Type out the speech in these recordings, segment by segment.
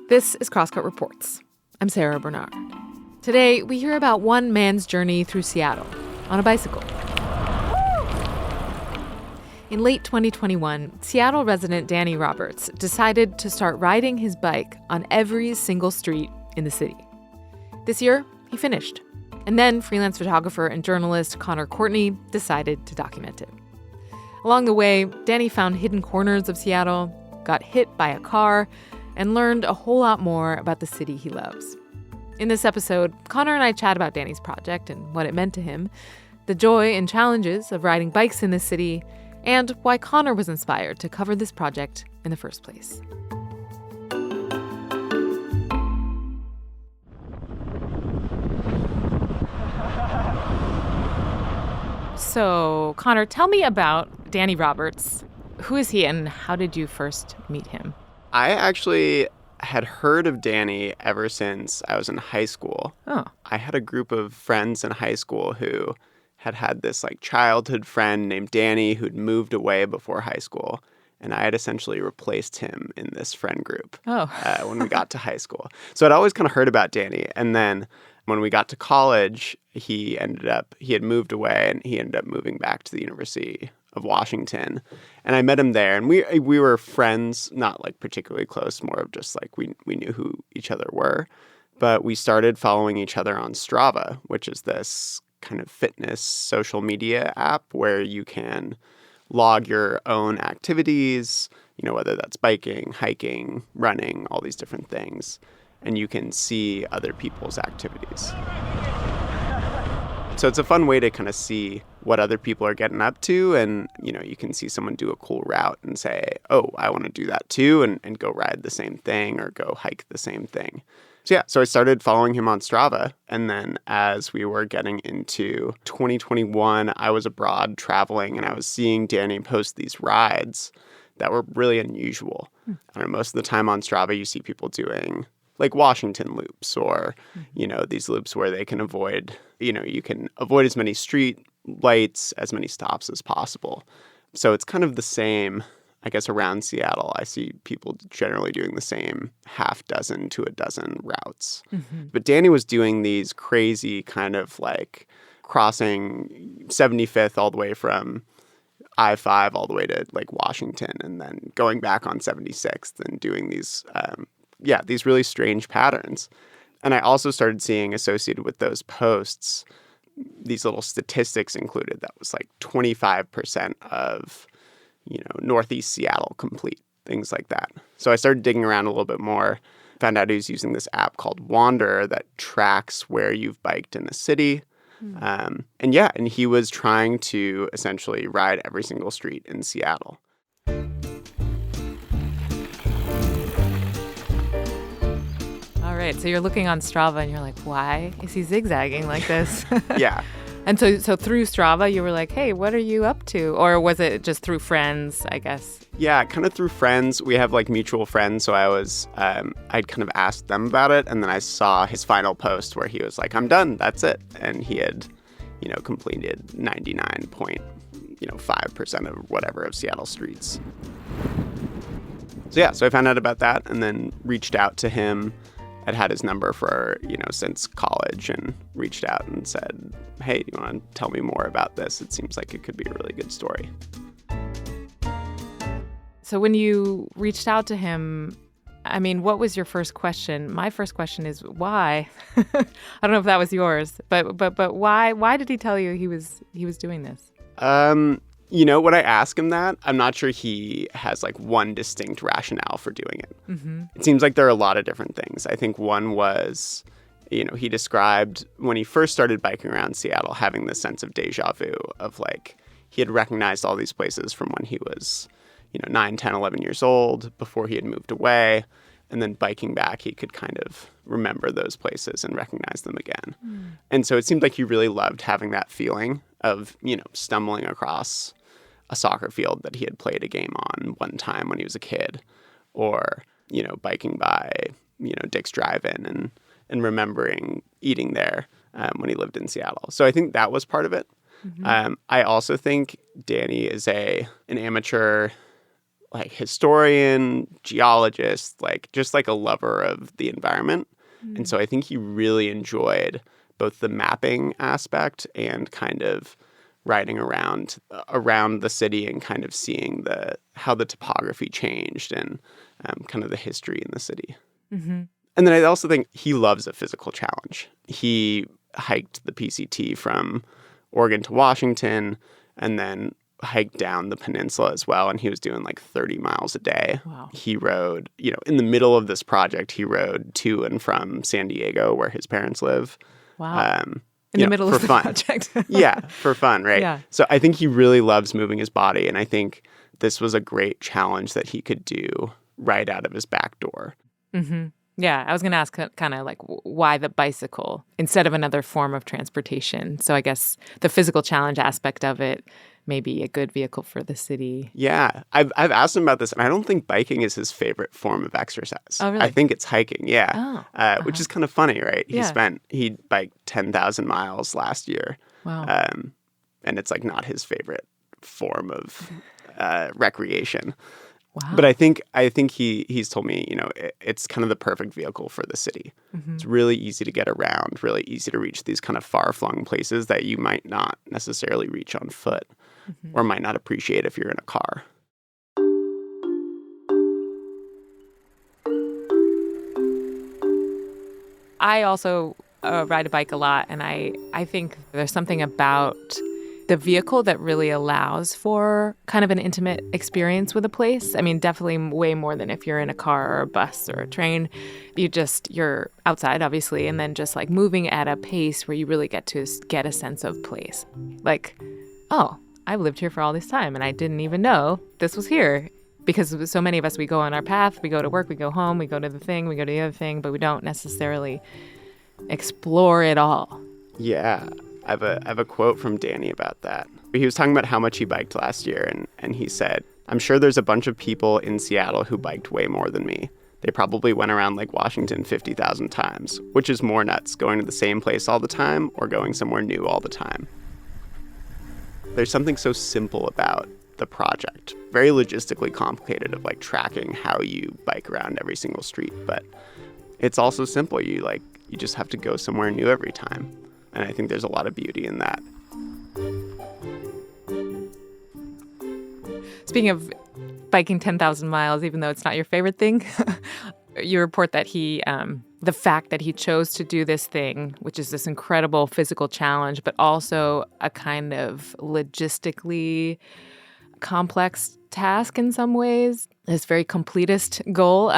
This is Crosscut Reports. I'm Sarah Bernard. Today, we hear about one man's journey through Seattle on a bicycle. In late 2021, Seattle resident Danny Roberts decided to start riding his bike on every single street in the city. This year, he finished. And then freelance photographer and journalist Conor Courtney decided to document it. Along the way, Danny found hidden corners of Seattle, got hit by a car, and learned a whole lot more about the city he loves. In this episode, Conor and I chat about Danny's project and what it meant to him, the joy and challenges of riding bikes in this city, and why Conor was inspired to cover this project in the first place. So, Conor, tell me about Danny Roberts. Who is he and how did you first meet him? I actually had heard of Danny ever since I was in high school. Oh. I had a group of friends in high school who had this childhood friend named Danny who'd moved away before high school. And I had essentially replaced him in this friend group when we got to high school. So I'd always kind of heard about Danny. And then when we got to college, he had moved away and he ended up moving back to the University of Washington. And I met him there. And we were friends, not particularly close, more of just we knew who each other were. But we started following each other on Strava, which is this kind of fitness social media app where you can log your own activities, whether that's biking, hiking, running, all these different things. And you can see other people's activities. So it's a fun way to kind of see what other people are getting up to. And, you can see someone do a cool route and say, oh, I want to do that too, and go ride the same thing or go hike the same thing. So I started following him on Strava. And then as we were getting into 2021, I was abroad traveling and I was seeing Danny post these rides that were really unusual. I don't know, most of the time on Strava, you see people doing Washington loops or, these loops where they can avoid, you can avoid as many street lights, as many stops as possible. So it's kind of the same, I guess, around Seattle. I see people generally doing the same half dozen to a dozen routes. Mm-hmm. But Danny was doing these crazy kind of crossing 75th all the way from I-5 all the way to Washington and then going back on 76th and doing these these really strange patterns. And I also started seeing associated with those posts, these little statistics included that was 25% of, Northeast Seattle complete, things like that. So I started digging around a little bit more, found out he was using this app called Wander that tracks where you've biked in the city. And he was trying to essentially ride every single street in Seattle. All right, so you're looking on Strava and you're like, why is he zigzagging like this? Yeah. And so through Strava, you were like, hey, what are you up to? Or was it just through friends, I guess? Yeah, kind of through friends. We have mutual friends. So I'd kind of asked them about it. And then I saw his final post where he was like, I'm done. That's it. And he had, completed 99.5% of whatever of Seattle streets. So I found out about that and then reached out to him. I'd had his number for, since college and reached out and said, hey, do you want to tell me more about this? It seems like it could be a really good story. So when you reached out to him, what was your first question? My first question is why? I don't know if that was yours, but why did he tell you he was doing this? When I ask him that, I'm not sure he has one distinct rationale for doing it. Mm-hmm. It seems like there are a lot of different things. I think one was, he described when he first started biking around Seattle, having this sense of deja vu of he had recognized all these places from when he was, 9, 10, 11 years old before he had moved away. And then biking back, he could kind of remember those places and recognize them again. Mm. And so it seemed like he really loved having that feeling of, stumbling across a soccer field that he had played a game on one time when he was a kid, or, biking by, Dick's Drive-In and remembering eating there when he lived in Seattle. So I think that was part of it. Mm-hmm. I also think Danny is an amateur like historian, geologist, like just like a lover of the environment. And so I think he really enjoyed both the mapping aspect and kind of riding around the city and kind of seeing how the topography changed and kind of the history in the city. Mm-hmm. And then I also think he loves a physical challenge. He hiked the PCT from Oregon to Washington and then hiked down the peninsula as well. And he was doing like 30 miles a day. Wow. He rode, in the middle of this project, he rode to and from San Diego where his parents live. Wow. In the middle of the project. Yeah, for fun, right? Yeah. So I think he really loves moving his body. And I think this was a great challenge that he could do right out of his back door. Mm-hmm. Yeah, I was going to ask kind of like why the bicycle instead of another form of transportation. So I guess the physical challenge aspect of it may be a good vehicle for the city. Yeah, I've asked him about this, and I don't think biking is his favorite form of exercise. Oh, really? I think it's hiking, yeah. Oh, which is kind of funny, right? Yeah. He biked 10,000 miles last year. Wow. And it's like not his favorite form of recreation. Wow. But I think he's told me, it's kind of the perfect vehicle for the city. Mm-hmm. It's really easy to get around, really easy to reach these kind of far-flung places that you might not necessarily reach on foot or might not appreciate if you're in a car. I also ride a bike a lot, and I think there's something about the vehicle that really allows for kind of an intimate experience with a place. I mean, definitely way more than if you're in a car or a bus or a train. You're outside, obviously, and then just like moving at a pace where you really get to get a sense of place. Like, oh, I've lived here for all this time, and I didn't even know this was here. Because so many of us, we go on our path, we go to work, we go home, we go to the thing, we go to the other thing, but we don't necessarily explore it all. Yeah. I have a quote from Danny about that. He was talking about how much he biked last year, and he said, "I'm sure there's a bunch of people in Seattle who biked way more than me. They probably went around Lake Washington 50,000 times, which is more nuts, going to the same place all the time or going somewhere new all the time." There's something so simple about the project, very logistically complicated of like tracking how you bike around every single street, but it's also simple. You just have to go somewhere new every time. And I think there's a lot of beauty in that. Speaking of biking 10,000 miles, even though it's not your favorite thing, you report that the fact that he chose to do this thing, which is this incredible physical challenge, but also a kind of logistically complex task in some ways, this very completist goal,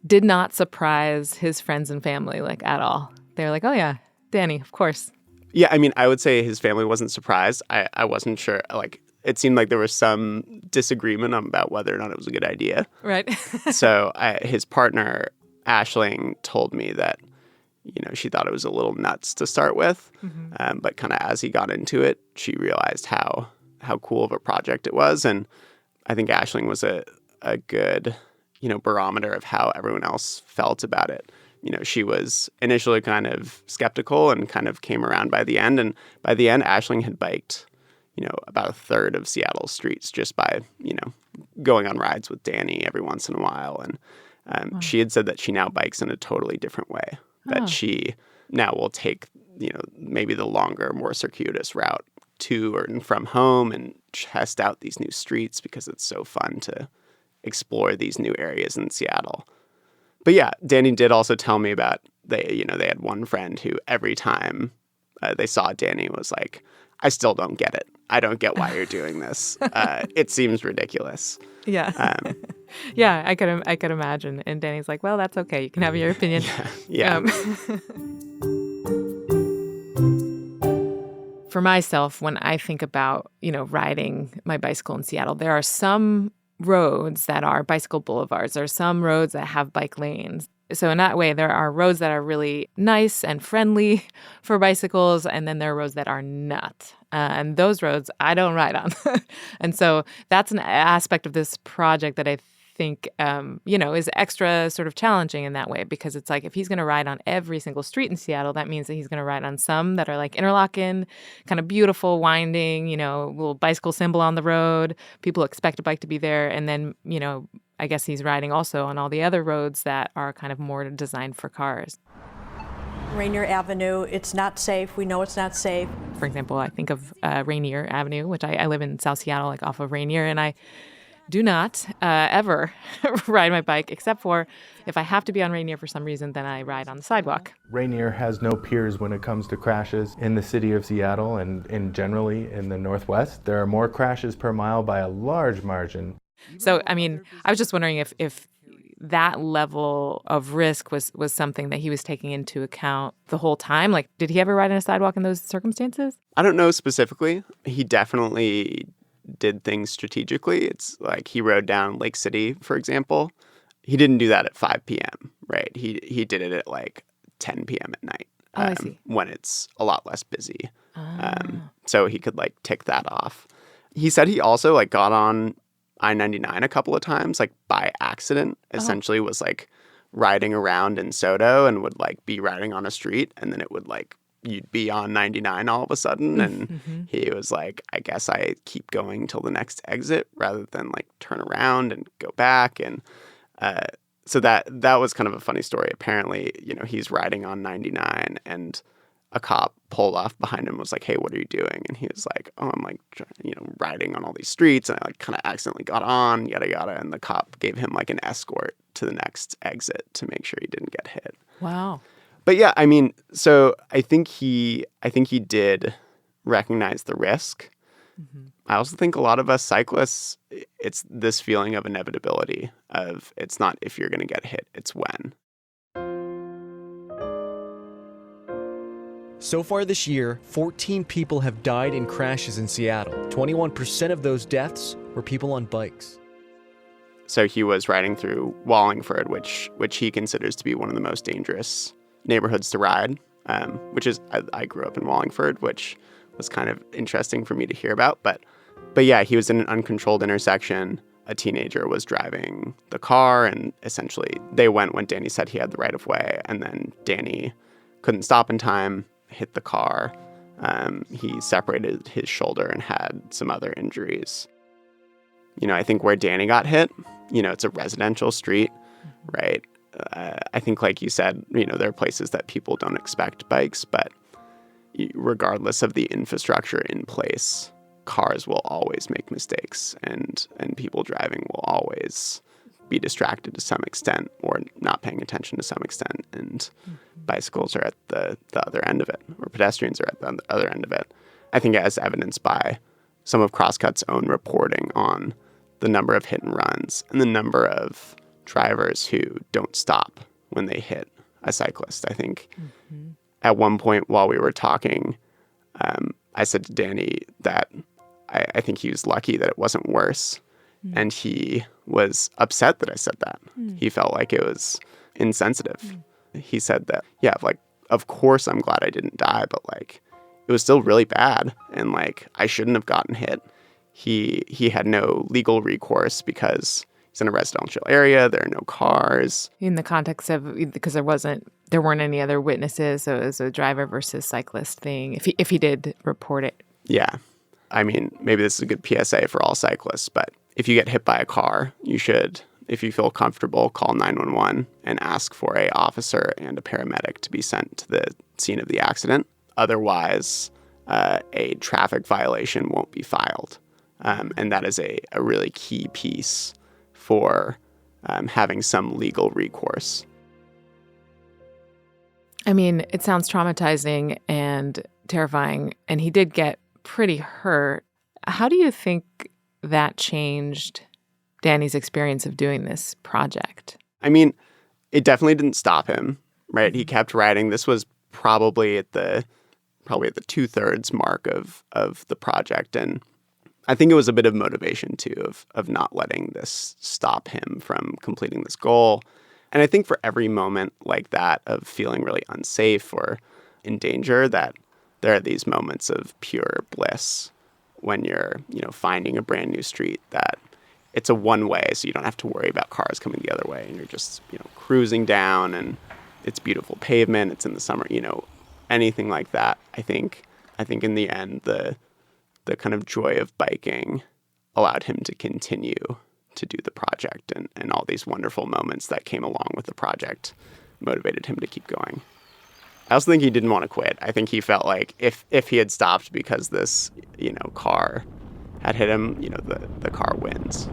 did not surprise his friends and family like at all. They're like, oh yeah, Danny, of course. Yeah, I mean, I would say his family wasn't surprised. I wasn't sure. Like, it seemed like there was some disagreement about whether or not it was a good idea. Right. So his partner, Aisling, told me that, she thought it was a little nuts to start with. Mm-hmm. But kind of as he got into it, she realized how cool of a project it was. And I think Aisling was a good, barometer of how everyone else felt about it. She was initially kind of skeptical and kind of came around by the end. And by the end, Aisling had biked, about a third of Seattle's streets just by, going on rides with Danny every once in a while. And Wow. She had said that she now bikes in a totally different way, that she now will take, maybe the longer, more circuitous route to or from home and test out these new streets because it's so fun to explore these new areas in Seattle. But yeah, Danny did also tell me about they had one friend who every time they saw Danny was like, "I still don't get it. I don't get why you're doing this. It seems ridiculous." Yeah. Yeah, I could imagine. And Danny's like, well, that's okay. You can have your opinion. Yeah. For myself, when I think about, riding my bicycle in Seattle, there are some roads that are bicycle boulevards. There are some roads that have bike lanes. So in that way, there are roads that are really nice and friendly for bicycles, and then there are roads that are not. And those roads I don't ride on. And so that's an aspect of this project that I think, is extra sort of challenging in that way, because it's like if he's going to ride on every single street in Seattle, that means that he's going to ride on some that are like interlocking, kind of beautiful, winding, little bicycle symbol on the road. People expect a bike to be there. And then, I guess he's riding also on all the other roads that are kind of more designed for cars. Rainier Avenue, it's not safe. We know it's not safe. For example, I think of Rainier Avenue, which I live in South Seattle, like off of Rainier, and I do not ever ride my bike, except for if I have to be on Rainier for some reason, then I ride on the sidewalk. Rainier has no peers when it comes to crashes in the city of Seattle and generally in the Northwest. There are more crashes per mile by a large margin. So, I was just wondering if that level of risk was something that he was taking into account the whole time. Like, did he ever ride on a sidewalk in those circumstances? I don't know specifically. He definitely did things strategically. It's like he rode down Lake City, for example. He didn't do that at 5 p.m., right? He did it at like 10 p.m. at night. I see. When it's a lot less busy. So he could like tick that off. He said he also like got on I-99 a couple of times, like by accident, essentially was like riding around in Soto and would like be riding on a street, and then it would like, you'd be on 99 all of a sudden. And he was like, I guess I keep going till the next exit rather than like turn around and go back. And so that was kind of a funny story. Apparently, he's riding on 99 and a cop pulled off behind him and was like, hey, what are you doing? And he was like, oh, I'm like, riding on all these streets. And I like kind of accidentally got on, yada, yada. And the cop gave him like an escort to the next exit to make sure he didn't get hit. Wow. But yeah, so I think he did recognize the risk. Mm-hmm. I also think a lot of us cyclists, it's this feeling of inevitability of it's not if you're going to get hit, it's when. So far this year, 14 people have died in crashes in Seattle. 21% of those deaths were people on bikes. So he was riding through Wallingford, which he considers to be one of the most dangerous neighborhoods to ride, which is, I grew up in Wallingford, which was kind of interesting for me to hear about. But yeah, he was in an uncontrolled intersection. A teenager was driving the car, and essentially they went when Danny said he had the right of way, and then Danny couldn't stop in time, hit the car. He separated his shoulder and had some other injuries. I think where Danny got hit, it's a residential street, right? I think, like you said, there are places that people don't expect bikes, but regardless of the infrastructure in place, cars will always make mistakes, and people driving will always be distracted to some extent or not paying attention to some extent. And bicycles are at the other end of it, or pedestrians are at the other end of it. I think as evidenced by some of Crosscut's own reporting on the number of hit and runs and the number of drivers who don't stop when they hit a cyclist. I think at one point while we were talking, I said to Danny that I think he was lucky that it wasn't worse. And he was upset that I said that. He felt like it was insensitive. He said that, yeah, like, of course I'm glad I didn't die, but like, it was still really bad. And like, I shouldn't have gotten hit. He had no legal recourse because he's in a residential area. There are no cars. In the context of, because there weren't any other witnesses, so it was a driver versus cyclist thing, if he did report it. Yeah. Maybe this is a good PSA for all cyclists, but if you get hit by a car, you should, if you feel comfortable, call 911 and ask for an officer and a paramedic to be sent to the scene of the accident. Otherwise, a traffic violation won't be filed. And that is a really key piece for having some legal recourse. It sounds traumatizing and terrifying, and he did get pretty hurt. How do you think that changed Danny's experience of doing this project? It definitely didn't stop him, right? He kept riding. This was probably at the 2/3 mark of the project. And I think it was a bit of motivation too, of not letting this stop him from completing this goal. And I think for every moment like that of feeling really unsafe or in danger, that there are these moments of pure bliss when you're, finding a brand new street that it's a one way, so you don't have to worry about cars coming the other way, and you're just, cruising down, and it's beautiful pavement. It's in the summer, anything like that. I think in the end, the kind of joy of biking allowed him to continue to do the project, and all these wonderful moments that came along with the project motivated him to keep going. I also think he didn't want to quit. I think he felt like if he had stopped because this, car had hit him, the car wins.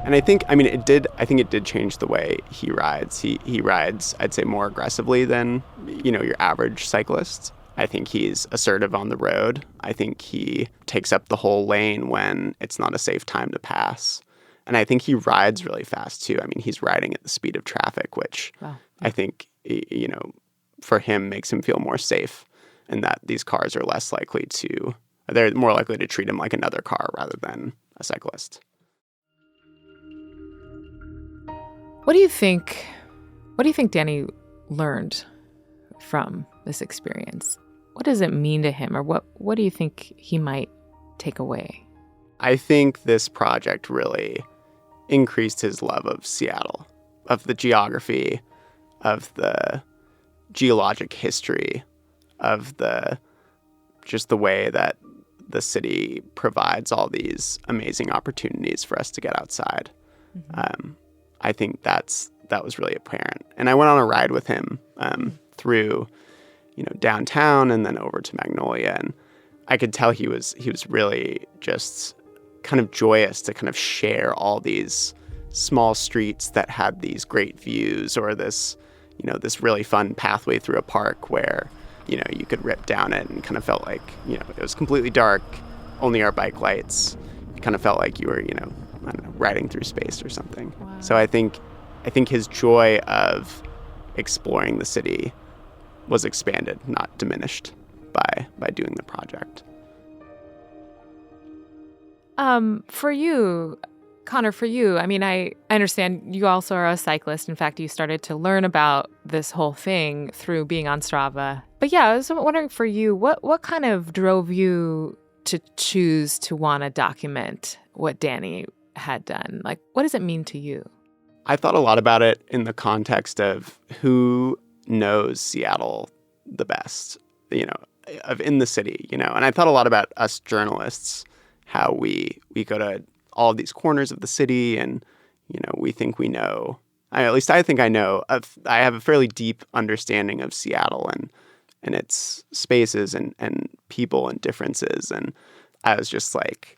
And I think it did change the way he rides. He rides, I'd say, more aggressively than, your average cyclist. I think he's assertive on the road. I think he takes up the whole lane when it's not a safe time to pass. And I think he rides really fast, too. He's riding at the speed of traffic, which I think, for him makes him feel more safe, and that these cars are they're more likely to treat him like another car rather than a cyclist. What do you think Danny learned from this experience? What does it mean to him, or what do you think he might take away? I think this project really increased his love of Seattle, of the geography, of the geologic history, of just the way that the city provides all these amazing opportunities for us to get outside. Mm-hmm. I think that was really apparent. And I went on a ride with him through, downtown and then over to Magnolia, and I could tell he was really just kind of joyous to kind of share all these small streets that had these great views, or this really fun pathway through a park where, you could rip down it and kind of felt like, it was completely dark, only our bike lights. It kind of felt like you were, riding through space or something. Wow. So I think his joy of exploring the city was expanded, not diminished by doing the project. For you, Conor, I understand you also are a cyclist. In fact, you started to learn about this whole thing through being on Strava. But yeah, I was wondering for you, what kind of drove you to choose to want to document what Danny had done? Like, what does it mean to you? I thought a lot about it in the context of who knows Seattle the best, in the city, and I thought a lot about us journalists, how we go to all of these corners of the city, and, we think we know, at least I think I know, I have a fairly deep understanding of Seattle and its spaces and people and differences. And I was just like,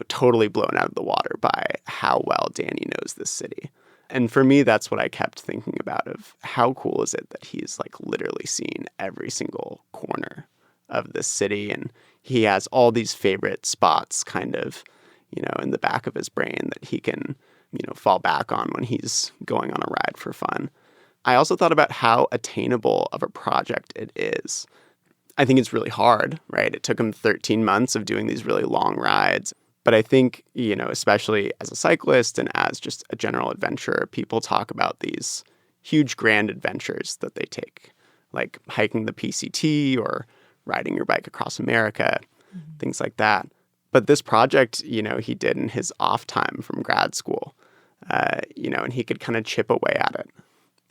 totally blown out of the water by how well Danny knows this city. And for me, that's what I kept thinking about, of how cool is it that he's like literally seen every single corner of this city. And he has all these favorite spots kind of, in the back of his brain that he can, fall back on when he's going on a ride for fun. I also thought about how attainable of a project it is. I think it's really hard, right? It took him 13 months of doing these really long rides. But I think, especially as a cyclist and as just a general adventurer, people talk about these huge grand adventures that they take, like hiking the PCT or riding your bike across America, things like that. But this project, he did in his off time from grad school, and he could kind of chip away at it.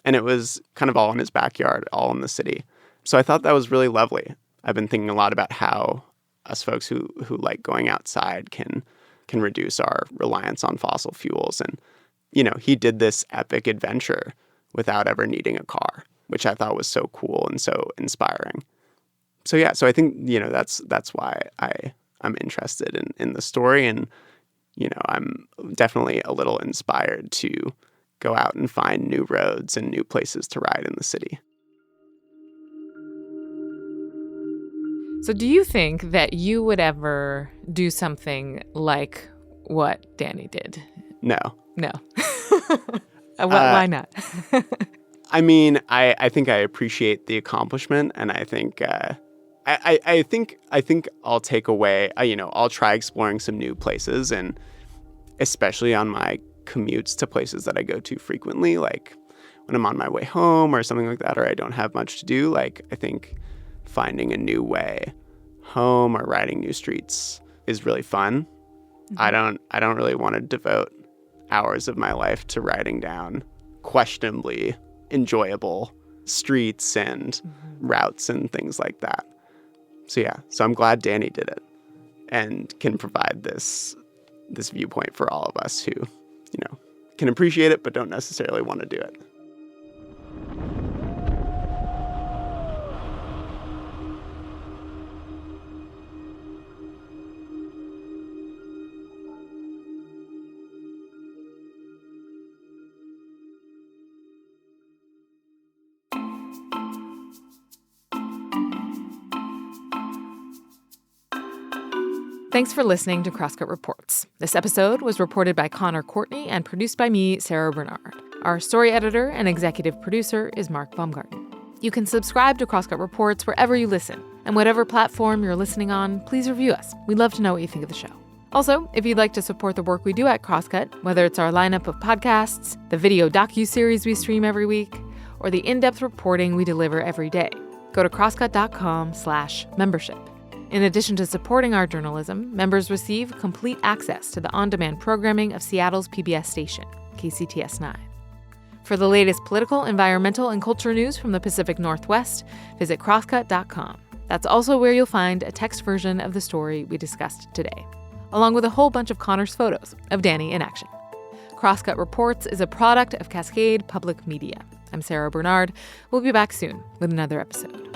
And it was kind of all in his backyard, all in the city. So I thought that was really lovely. I've been thinking a lot about how us folks who like going outside can reduce our reliance on fossil fuels. And, he did this epic adventure without ever needing a car, which I thought was so cool and so inspiring. So yeah, so I think, that's why I'm interested in the story. And, I'm definitely a little inspired to go out and find new roads and new places to ride in the city. So do you think that you would ever do something like what Danny did? No. Why not? I think I appreciate the accomplishment, and I think I think I'll take away, I'll try exploring some new places, and especially on my commutes to places that I go to frequently, like when I'm on my way home or something like that, or I don't have much to do, like I think finding a new way home or riding new streets is really fun. I don't really want to devote hours of my life to riding down questionably enjoyable streets and routes and things like that. So I'm glad Danny did it and can provide this viewpoint for all of us who, can appreciate it but don't necessarily want to do it. Thanks for listening to Crosscut Reports. This episode was reported by Conor Courtney and produced by me, Sarah Bernard. Our story editor and executive producer is Mark Baumgarten. You can subscribe to Crosscut Reports wherever you listen. And whatever platform you're listening on, please review us. We'd love to know what you think of the show. Also, if you'd like to support the work we do at Crosscut, whether it's our lineup of podcasts, the video docuseries we stream every week, or the in-depth reporting we deliver every day, go to crosscut.com/membership. In addition to supporting our journalism, members receive complete access to the on-demand programming of Seattle's PBS station, KCTS 9. For the latest political, environmental, and culture news from the Pacific Northwest, visit crosscut.com. That's also where you'll find a text version of the story we discussed today, along with a whole bunch of Conor's photos of Danny in action. Crosscut Reports is a product of Cascade Public Media. I'm Sarah Bernard. We'll be back soon with another episode.